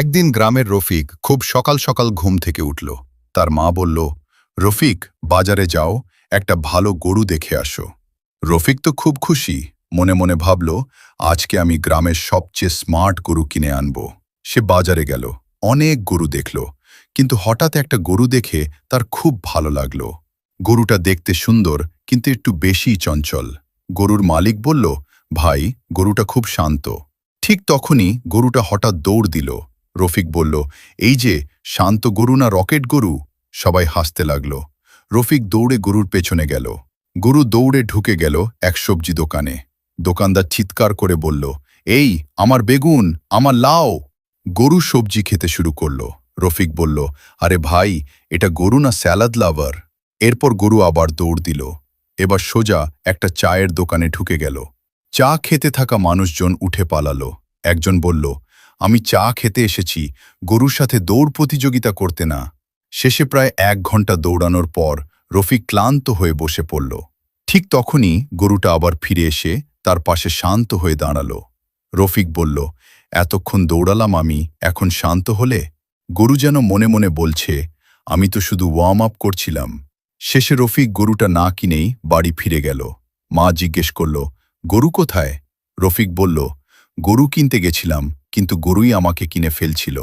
একদিন গ্রামের রফিক খুব সকাল সকাল ঘুম থেকে উঠল। তার মা বলল, রফিক, বাজারে যাও, একটা ভালো গরু দেখে আসো। রফিক তো খুব খুশি, মনে মনে ভাবল, আজকে আমি গ্রামের সবচেয়ে স্মার্ট গরু কিনে আনব। সে বাজারে গেল, অনেক গরু দেখল, কিন্তু হঠাৎ একটা গরু দেখে তার খুব ভালো লাগল। গরুটা দেখতে সুন্দর, কিন্তু একটু বেশি চঞ্চল। গরুর মালিক বলল, ভাই, গরুটা খুব শান্ত। ঠিক তখনই গরুটা হঠাৎ দৌড় দিল। রফিক বলল, এই যে শান্ত গরু না রকেট গরু? সবাই হাসতে লাগল। রফিক দৌড়ে গরুর পেছনে গেল। গরু দৌড়ে ঢুকে গেল এক সবজি দোকানে। দোকানদার চিৎকার করে বলল, এই, আমার বেগুন, আমার লাউ। গরু সবজি খেতে শুরু করল। রফিক বলল, আরে ভাই, এটা গরু না স্যালাড লাভার। এরপর গরু আবার দৌড় দিল। এবার সোজা একটা চায়ের দোকানে ঢুকে গেল। চা খেতে থাকা মানুষজন উঠে পালালো। একজন বলল, আমি চা খেতে এসেছি, গরুর সাথে দৌড় প্রতিযোগিতা করতে না। শেষে প্রায় 1 ঘন্টা দৌড়ানোর পর রফিক ক্লান্ত হয়ে বসে পড়ল। ঠিক তখনই গরুটা আবার ফিরে এসে তার পাশে শান্ত হয়ে দাঁড়ালো। রফিক বলল, এতক্ষণ দৌড়ালাম আমি, এখন শান্ত হলে? গরু যেন মনে মনে বলছে, আমি তো শুধু ওয়ার্ম আপ করছিলাম। শেষে রফিক গরুটা না কিনেই বাড়ি ফিরে গেল। মা জিজ্ঞেস করল, গরু কোথায়? রফিক বলল, গরু কিনতে গেছিলাম, কিন্তু গরুই আমাকে কিনে ফেলছিল।